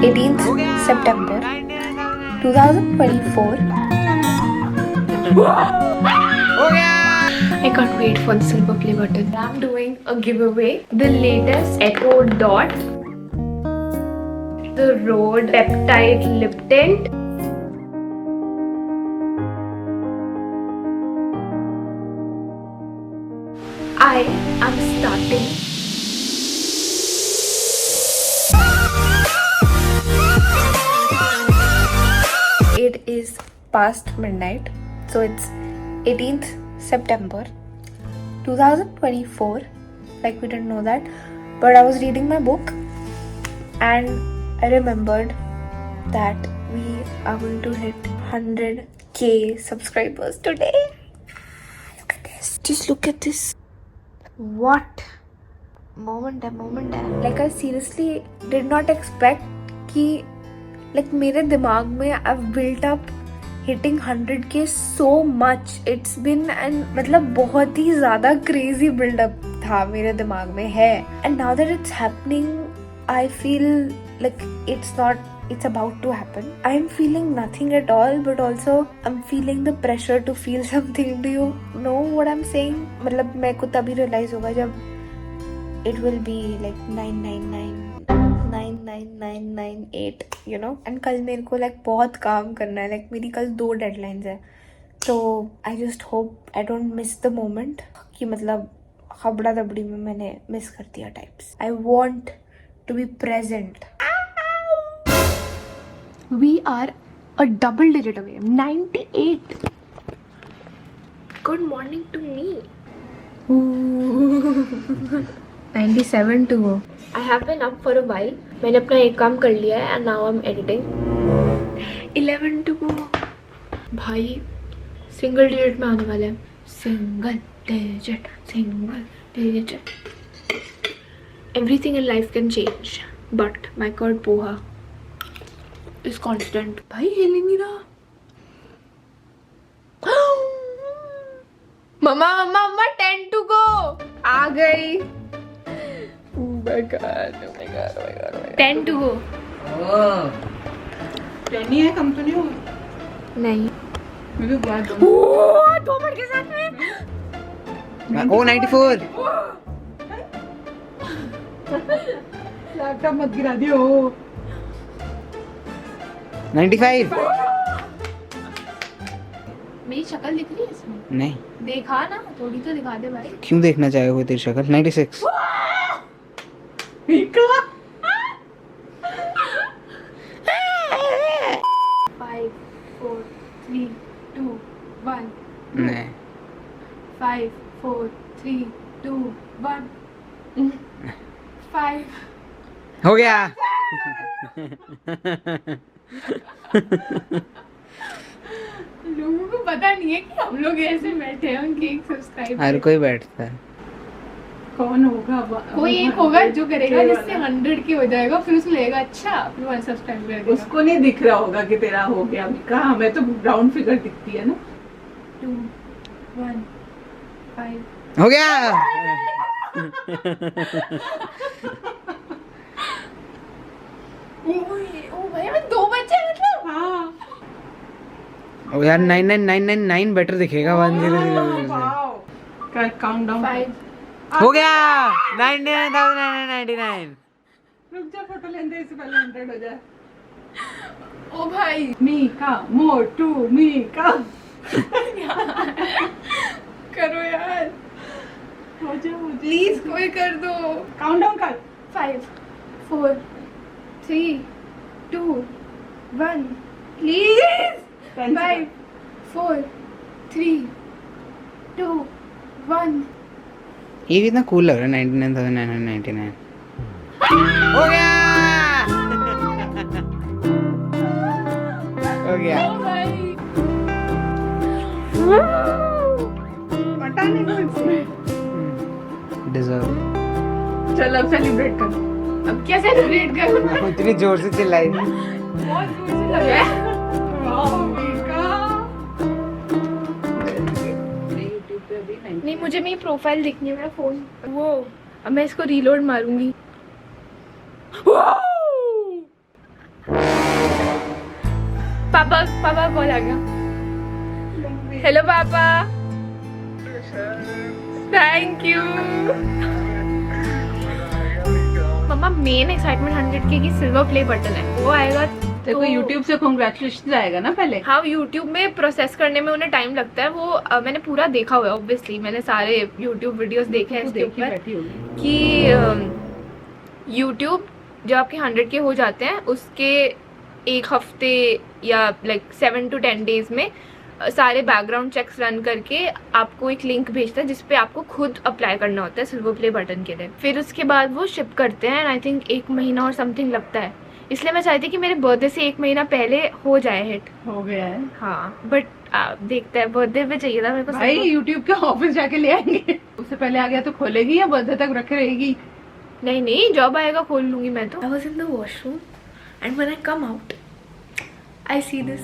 18th September 2024. I can't wait for the silver play button. I'm doing a giveaway. The latest Echo Dot, the Rhode Peptide Lip Tint, I am starting. It is past midnight, so it's 18th September 2024. Like, we didn't know that, but I was reading my book and I remembered that we are going to hit 100k subscribers today. Look at this. Just look at this. What moment है. Like, I seriously did not expect कि like मेरे दिमाग में I've built up hitting 100k so much. It's been and मतलब बहुत ही ज़्यादा crazy build up था मेरे दिमाग में है. And now that it's happening, I feel like it's about to happen. I'm feeling nothing at all, but also I'm feeling the pressure to feel something. Do you know what I'm saying? मतलब मेरे को तभी realize होगा जब it will be like 9999998, you know. And कल मेरे को like बहुत काम करना है. Like मेरी कल 2 deadlines है. So I just hope I don't miss the moment कि मतलब खबड़ा दबड़ी में मैंने miss कर दिया types. I want to be present. We are a double digit away. 98. Good morning to me. 97 to go. I have been up for a while. मैंने अपना एक काम कर लिया है and now I'm editing. 11 to go. भाई single digit में आने वाले हैं. Single digit. Everything in life can change, but my curd poha is constant. भाई हिल ही नहीं रहा. मम्मा 10 to go. आ गई. Oh my god. 10 to go. 10 ही है, कम तो नहीं होगा? नहीं. मुझे याद है. 2 मिनट के साथ में. 94. लैपटॉप मत गिरा दियो. 95. मेरी शक्ल दिख रही है इसमें? नहीं. देखा ना, थोड़ी तो दिखा दे भाई. क्यों देखना चाहोगे तेरी शक्ल? 96. 5 4 3 2 1. नहीं. 5 4 3 2 1. 5. हो गया. लोगों को पता नहीं है कि हम लोग ऐसे बैठे हैं. उनके एक सब्सक्राइबर. हर कोई बैठता है. कौन होगा? कोई एक होगा जो करेगा जिससे 100 के हो जाएगा. फिर उसको लगेगा अच्छा फिर 1 सब्सक्राइब कर देगा. उसको नहीं दिख रहा होगा कि तेरा हो गया. अभी कहाँ, हमें तो राउंड फिगर दिखती है ना. 2 1 5. हो गया. ओ भाई हमें 2 बच्चे मतलब. हाँ. ओ यार 9999 बेटर दिखेगा. 1000. कर काउंट डाउन. 5. हो गया. 99,999. रुक जा, फोटो लेने इससे पहले 100 हो जाए. ओ भाई मीका मोटू मीका. करो यार हो जा प्लीज. कोई कर दो. काउंट डाउन कर. 5 4 3 2 1. प्लीज. 5 4 3 2 1. ये कितना कूल लग रहा है. 99,999. हो गया. हो गया. पटाने को इसमें डिजर्व. चल अब सेलिब्रेट कर. अब क्या सेलिब्रेट करूं? इतनी जोर से चिल्लाई. बहुत जोर से लग रहा है. वाह मीका. नहीं, मुझे मेरी प्रोफाइल दिखनी है. मेरा फोन वो अब मैं इसको रीलोड मारूंगी. पापा का कॉल आ गया. हेलो पापा. Thank you. मम्मा मेन एक्साइटमेंट 100K की सिल्वर प्ले बटन है, वो आएगा तेरे को YouTube से कांग्रेचुलेशन आएगा ना पहले. हाँ, YouTube में प्रोसेस करने में उन्हें टाइम लगता है. वो मैंने पूरा देखा हुआ है ऑब्वियसली. मैंने सारे YouTube वीडियोस देखे हैं इसके ऊपर कि YouTube जब आपके 100K हो जाते हैं उसके एक हफ्ते या लाइक 7 to 10 डेज में सारे बैकग्राउंड चेक्स रन करके आपको एक लिंक भेजता है जिसपे आपको खुद अप्लाई करना होता है सिल्वर प्ले बटन के लिए. फिर उसके बाद वो शिप करते हैं एंड आई थिंक 1 महीना और समथिंग लगता है. इसलिए मैं चाहती कि मेरे बर्थडे से 1 महीना पहले हो जाए हिट. हो गया है. हाँ, बट देखते हैं. बर्थडे पे चाहिए था मेरे को. भाई YouTube के ऑफिस जाके ले आएंगे. उससे पहले आ गया तो खोलेगी या बर्थडे तक रखे रहेगी? नहीं, जॉब आएगा खोल लूंगी मैं तो. I was in the washroom and when I come out I see this.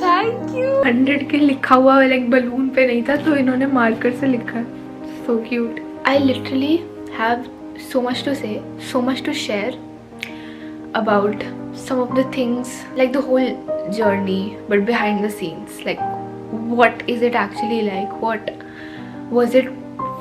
Thank you. 100K लिखा हुआ लाइक बलून पे नहीं था तो इन्होंने मार्कर से लिखा है. So cute. I literally have so much to say, so much to share about some of the things, like the whole journey, but behind the scenes. Like, what is it actually like? What was it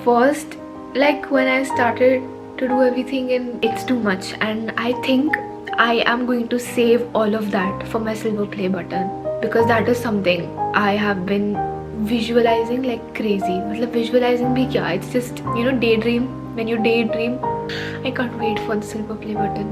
first? Like when I started to do everything, and it's too much. And I think I am going to save all of that for my silver play button because that is something I have been visualizing like crazy. मतलब visualizing भी क्या? It's just daydream. When you daydream, I can't wait for the silver play button.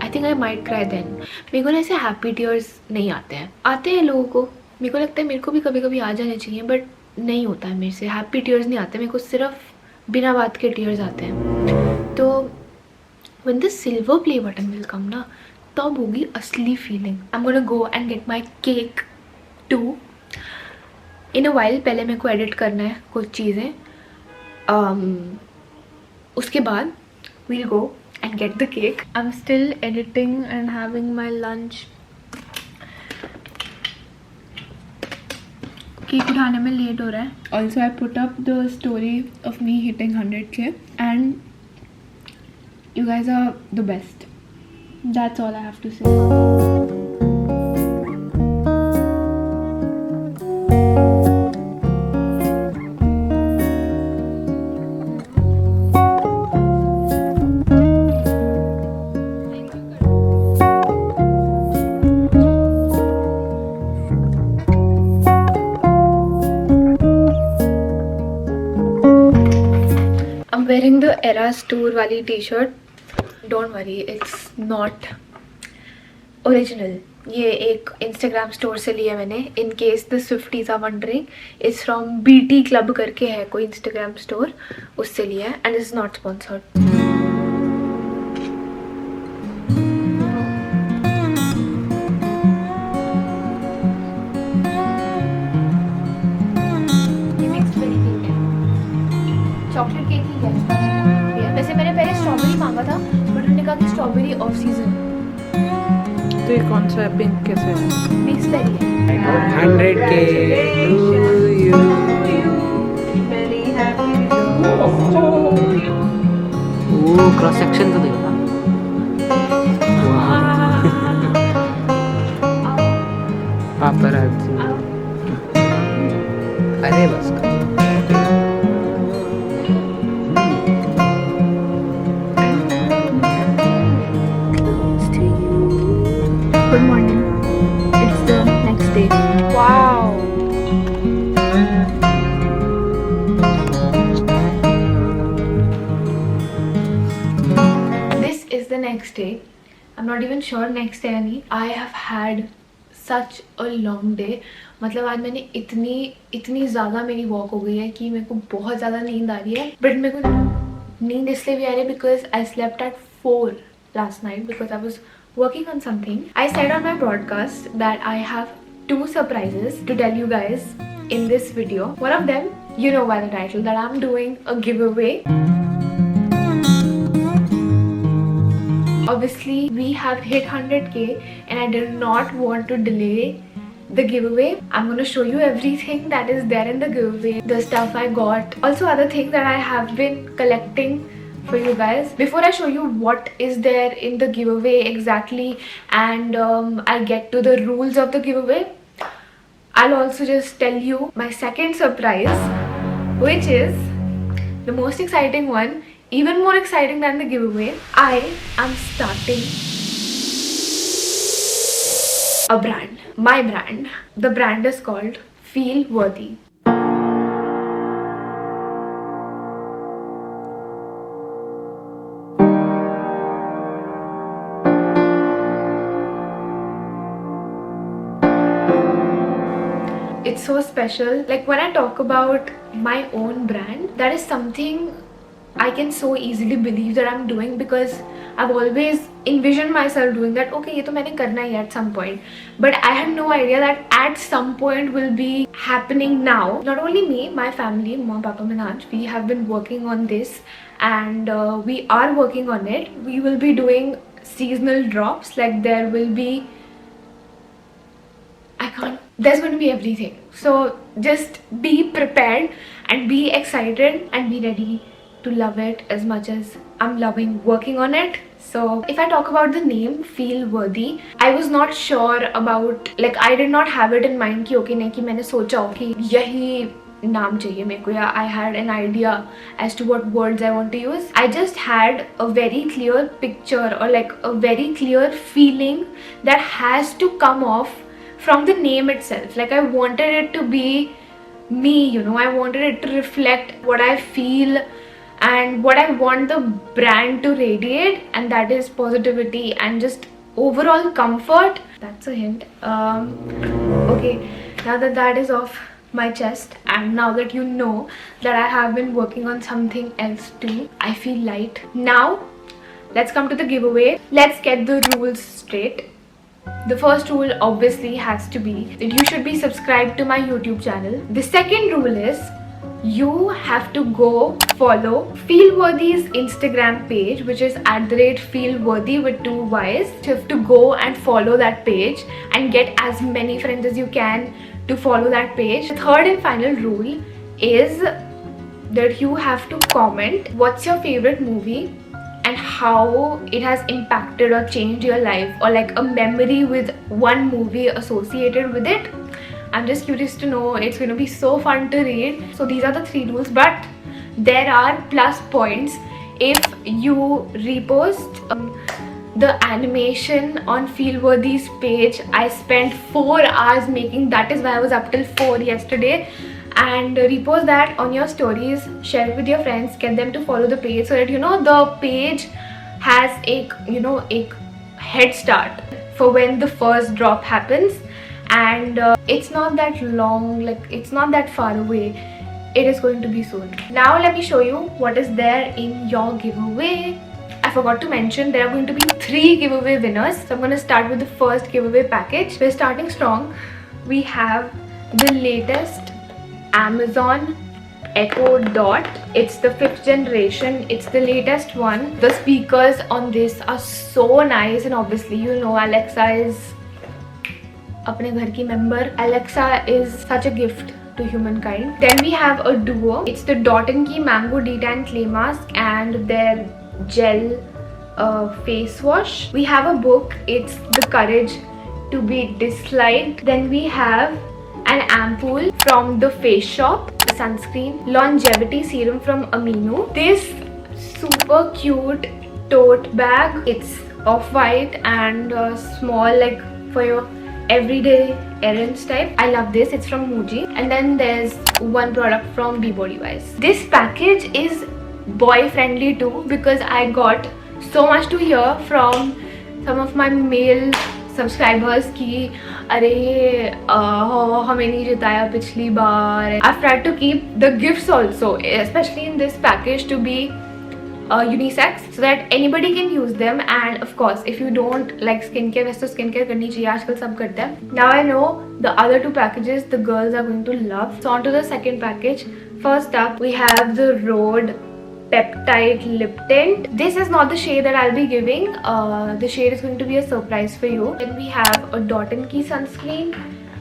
I think I might cry then. मेरे को ना ऐसे happy tears नहीं आते हैं. आते हैं लोगों को. मेरे को लगता है मेरे को भी कभी कभी आ जाने चाहिए, but नहीं होता है मेरे से. happy tears नहीं आते मेरे को, सिर्फ बिना बात के tears आते हैं. तो when the silver play button will come ना, तब होगी असली feeling. I'm gonna go and get my cake too. In a while. पहले मेरे को edit करना है कुछ चीज़ें. उसके बाद we'll go and get the cake. I'm still editing and having my lunch. Cake उठाने में लेट हो रहा है. Also I put up the story of me hitting 100K and you guys are the best. That's all I have to say. I'm wearing the Eras Tour वाली T-shirt. Don't worry, it's not original. ये एक Instagram store से लिया मैंने. In case the Swifties are wondering, it's from BT Club करके है कोई Instagram store, उससे लिया है and it's not sponsored. Chocolate cake ही है. वैसे मैंने पहले स्ट्रॉबेरी मांगा था बट उन्होंने कहा कि स्ट्रॉबेरी ऑफ सीजन. तो ये कौन सा है? पिंक कैसे है? मिक्स बेरी है. 100K to you. वो क्रॉस सेक्शन तो देखो ना. पापराज़ी. अरे बस. Good morning. It's the next day. Wow. This is the next day. I'm not even sure next day any. I have had such a long day. मतलब आज मैंने इतनी ज़्यादा मेरी वॉक हो गई है कि मेरे को बहुत ज़्यादा नींद आ रही है. बट मेरे को नींद इसलिए भी आ रही है because I slept at 4 last night because I was working on something. I said on my broadcast that I have 2 surprises to tell you guys in this video. One of them, you know by the title, that I'm doing a giveaway. Obviously, we have hit 100K and I did not want to delay the giveaway. I'm going to show you everything that is there in the giveaway. The stuff I got. Also other things that I have been collecting for you guys. Before I show you what is there in the giveaway exactly, and I get to the rules of the giveaway, I'll also just tell you my second surprise, which is the most exciting one, even more exciting than the giveaway. I am starting a brand, my brand. The brand is called Feel Worthy. It's so special. Like, when I talk about my own brand, that is something I can so easily believe that I'm doing, because I've always envisioned myself doing that. Okay, ये तो मैंने करना ही है at some point, but I had no idea that at some point will be happening now. Not only me, my family, Mom, Papa, Manaj, we have been working on this, and we are working on it. We will be doing seasonal drops. Like, there will be, there's going to be everything. So just be prepared and be excited and be ready to love it as much as I'm loving working on it. So if I talk about the name Feel Worthy, I was not sure about, like, I did not have it in mind कि okay नहीं कि मैंने सोचा हो कि यही नाम चाहिए मेरे को, या I had an idea as to what words I want to use. I just had a very clear picture, or like a very clear feeling that has to come off from the name itself. Like, I wanted it to be me, you know. I wanted it to reflect what I feel and what I want the brand to radiate, and that is positivity and just overall comfort. That's a hint. Okay, now that that is off my chest, and now that you know that I have been working on something else too, I feel light. Now let's come to the giveaway. Let's get the rules straight. The first rule obviously has to be that you should be subscribed to my YouTube channel. The second rule is you have to go follow Feel Worthy's Instagram page, which is @feelworthy with 2 Y's. You have to go and follow that page and get as many friends as you can to follow that page. The third and final rule is that you have to comment what's your favorite movie and how it has impacted or changed your life, or like a memory with one movie associated with it. I'm just curious to know. It's going to be so fun to read. So these are the 3 rules, but there are plus points if you repost the animation on Feel Worthy's page. I spent 4 hours making that. Is why I was up till 4 yesterday. And repost that on your stories, share it with your friends, get them to follow the page, so that you know the page has a head start for when the first drop happens. And it's not that long, like it's not that far away. It is going to be soon. Now let me show you what is there in your giveaway. I forgot to mention there are going to be 3 giveaway winners. So I'm going to start with the first giveaway package. We're starting strong. We have the latest Amazon Echo Dot. It's the 5th generation. It's the latest one. The speakers on this are so nice, and obviously you know Alexa is apne ghar ki member. Alexa is such a gift to humankind. Then we have a duo. It's the Dot & Key Mango Detan Clay Mask and their gel face wash. We have a book. It's The Courage to Be Disliked. Then we have an ampoule from The Face Shop, a sunscreen, longevity serum from Amino, this super cute tote bag. It's off-white and small, like for your everyday errands type. I love this. It's from Muji. And then there's one product from Be Body Wise. This package is boy friendly too, because I got so much to hear from some of my male subscribers कि अरे हमें नहीं जिताया पिछली बार. I've tried to keep the gifts also, especially in this package, to be unisex, so that anybody can use them. And of course, if you don't like skincare, वैसे तो skincare करनी चाहिए, आजकल सब करते हैं. Now I know the other 2 packages the girls are going to love. So on to the second package. First up, we have the Rhode Peptide Lip Tint. This is not the shade that I'll be giving. The shade is going to be a surprise for you. Then we have a Dot & Key sunscreen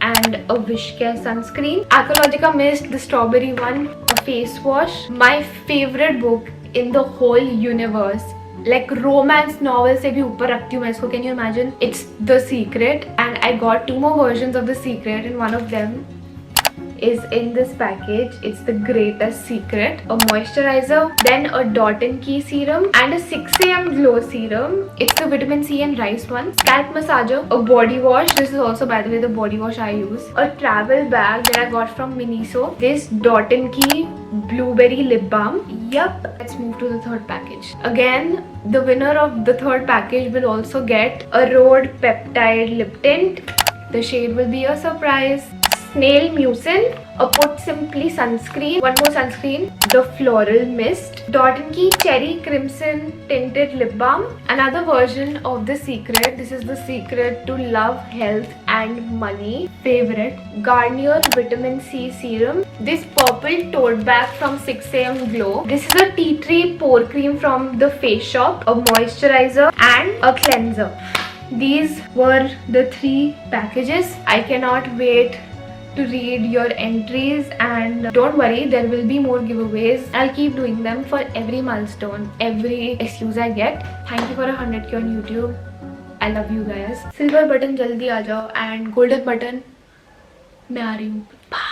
and a Wishcare sunscreen. Aqualogica Mist, the strawberry one, a face wash. My favorite book in the whole universe. Like romance novel से भी ऊपर रखती हूँ मैं इसको. Can you imagine? It's The Secret, and I got 2 more versions of The Secret, and one of them is in this package. It's the Greatest Secret, a moisturizer, then a Dot & Key serum, and a 6 AM glow serum. It's the vitamin C and rice one. Scalp massager, a body wash. This is also, by the way, the body wash I use. A travel bag that I got from Miniso. This Dot & Key blueberry lip balm. Yup. Let's move to the third package. Again, the winner of the third package will also get a Rhode Peptide lip tint. The shade will be a surprise. Snail Mucin, a Put Simply sunscreen, one more sunscreen, the Floral Mist, Dot & Key Cherry Crimson Tinted Lip Balm, another version of The Secret. This is The Secret to Love, Health and Money favorite, Garnier Vitamin C Serum, this purple tote bag from 6 AM Glow, this is a tea tree pore cream from the Face Shop, a moisturizer and a cleanser. These were the 3 packages. I cannot wait to read your entries, and don't worry, there will be more giveaways. I'll keep doing them for every milestone, every excuse I get. Thank you for 100k on YouTube. I love you guys. Silver button jaldi aa jao, and golden button मैं आ रही हूँ. Bye.